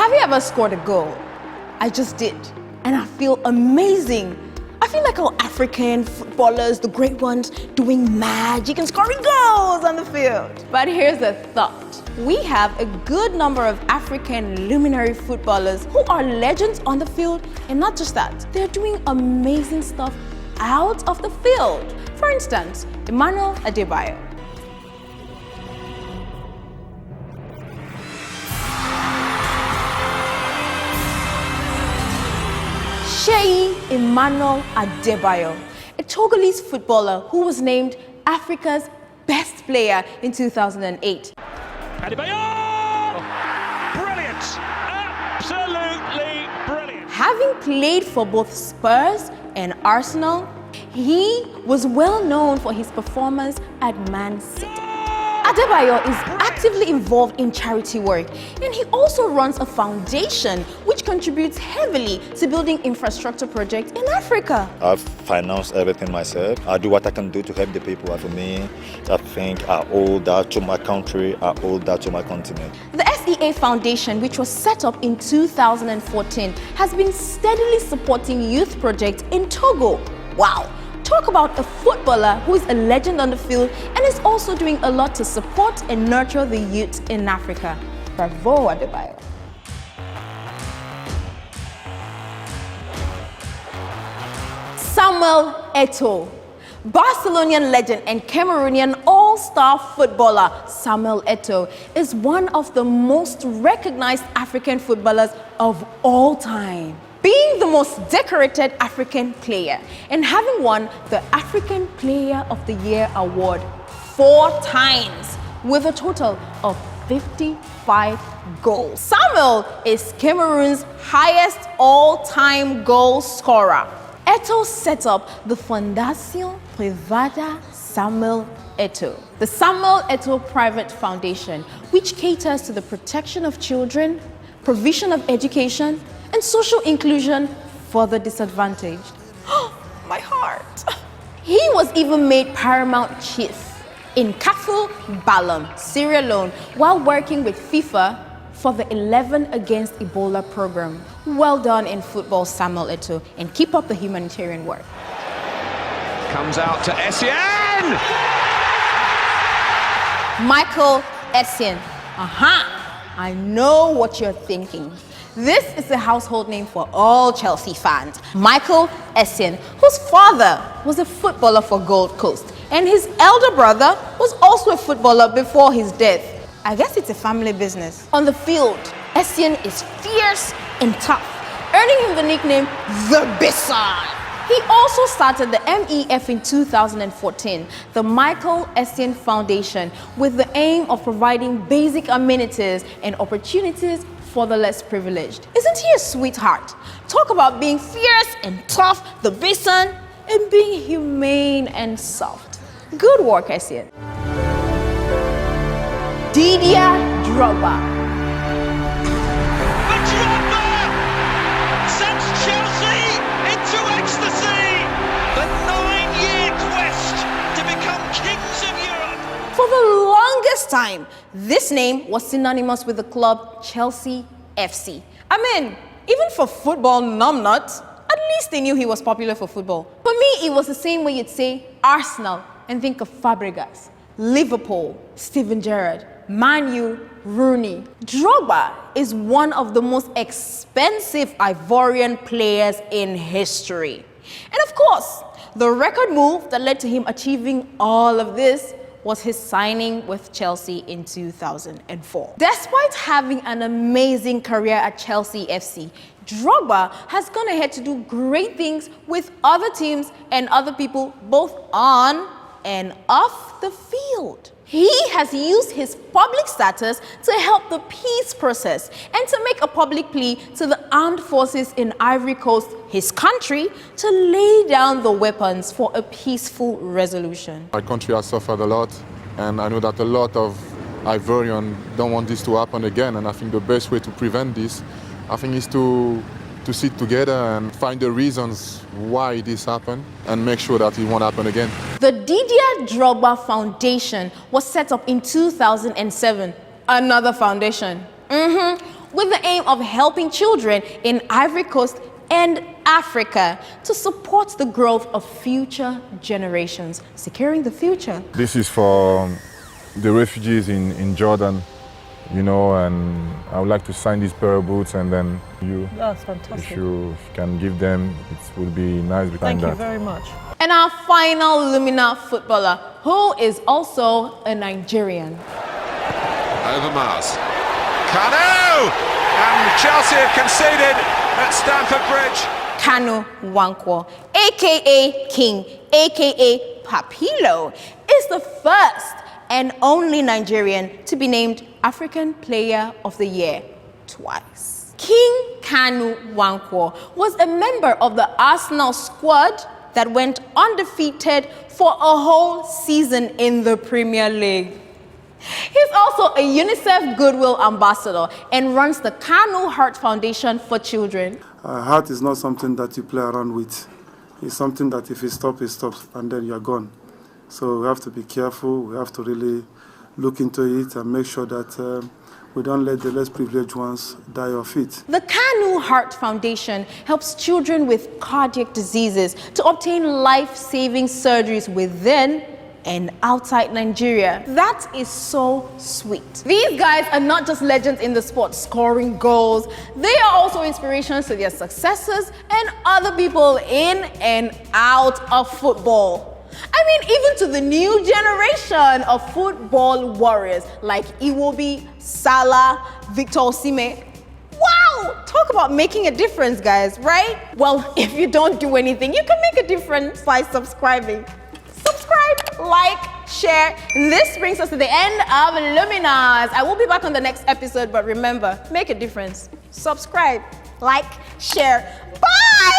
Have you ever scored a goal? I just did, and I feel amazing. I feel like our African footballers, the great ones, doing magic and scoring goals on the field. But here's the thought. We have a good number of African luminary footballers who are legends on the field, and not just that, they're doing amazing stuff out of the field. For instance, Emmanuel Adebayo. Emmanuel Adebayo, a Togolese footballer who was named Africa's best player in 2008. Adebayo! Brilliant! Absolutely brilliant! Having played for both Spurs and Arsenal, he was well known for his performance at Man City. Adebayo is actively involved in charity work, and he also runs a foundation which contributes heavily to building infrastructure projects in Africa. I finance everything myself. I do what I can do to help the people. For me, I think I owe that to my country, I owe that to my continent. The SEA Foundation, which was set up in 2014, has been steadily supporting youth projects in Togo. Wow! Talk about a footballer who is a legend on the field and is also doing a lot to support and nurture the youth in Africa. Bravo, Adebayo. Samuel Eto'o. Barcelonian legend and Cameroonian all-star footballer Samuel Eto'o is one of the most recognized African footballers of all time. Being the most decorated African player and having won the African Player of the Year award 4 times with a total of 55 goals. Samuel is Cameroon's highest all-time goal scorer. Eto'o set up the Fondation Privada Samuel Eto'o, the Samuel Eto'o Private Foundation, which caters to the protection of children, provision of education, and social inclusion for the disadvantaged. My heart. He was even made paramount chief in Kaful Balam, Sierra Leone, while working with FIFA for the 11 Against Ebola program. Well done in football, Samuel Eto'o, and keep up the humanitarian work. Comes out to Essien! Michael Essien. I know what you're thinking. This is a household name for all Chelsea fans. Michael Essien, whose father was a footballer for Gold Coast, and his elder brother was also a footballer before his death. I guess it's a family business. On the field, Essien is fierce and tough, earning him the nickname The Bison. He also started the MEF in 2014, the Michael Essien Foundation, with the aim of providing basic amenities and opportunities for the less privileged. Isn't he a sweetheart? Talk about being fierce and tough, the bison, and being humane and soft. Good work, Essien. Didier Drogba. The Drogba sends Chelsea into ecstasy! The 9-year quest to become kings of Europe! For the longest time, this name was synonymous with the club Chelsea FC. I mean, even for football numbnuts, at least they knew he was popular for football. For me, it was the same way you'd say Arsenal and think of Fabregas, Liverpool, Steven Gerrard, Man U, Rooney. Drogba is one of the most expensive Ivorian players in history. And of course, the record move that led to him achieving all of this was his signing with Chelsea in 2004. Despite having an amazing career at Chelsea FC, Drogba has gone ahead to do great things with other teams and other people both on and off the field. He has used his public status to help the peace process and to make a public plea to the armed forces in Ivory Coast, his country, to lay down the weapons for a peaceful resolution. My country has suffered a lot, and I know that a lot of Ivorians don't want this to happen again, and I think the best way to prevent this, I think, is to sit together and find the reasons why this happened and make sure that it won't happen again. The Didier Drogba Foundation was set up in 2007. Another foundation. with the aim of helping children in Ivory Coast and Africa to support the growth of future generations, securing the future. This is for the refugees in Jordan, you know, and I would like to sign these pair of boots, and then That's fantastic. if you can give them, it would be nice behind Thank you that. very much. And our final Luminar footballer, who is also a Nigerian. Over Mars. Kanu! And Chelsea have conceded at Stamford Bridge. Kanu Nwankwo, aka King, aka Papilo, is the first and only Nigerian to be named African Player of the Year twice. King Kanu Nwankwo was a member of the Arsenal squad that went undefeated for a whole season in the Premier League. He's also a UNICEF Goodwill Ambassador and runs the Kanu Heart Foundation for Children. Heart is not something that you play around with. It's something that if it stops, and then you're gone. So we have to be careful. We have to really look into it and make sure that we don't let the less privileged ones die of it. The Kanu Heart Foundation helps children with cardiac diseases to obtain life-saving surgeries within and outside Nigeria. That is so sweet. These guys are not just legends in the sport scoring goals. They are also inspirations to their successors and other people in and out of football. I mean, even to the new generation of football warriors like Iwobi, Salah, Victor Osimhen. Wow, talk about making a difference, guys, right? Well, if you don't do anything, you can make a difference by subscribing. Subscribe, like, share. This brings us to the end of Luminars. I will be back on the next episode, but remember, make a difference. Subscribe, like, share. Bye!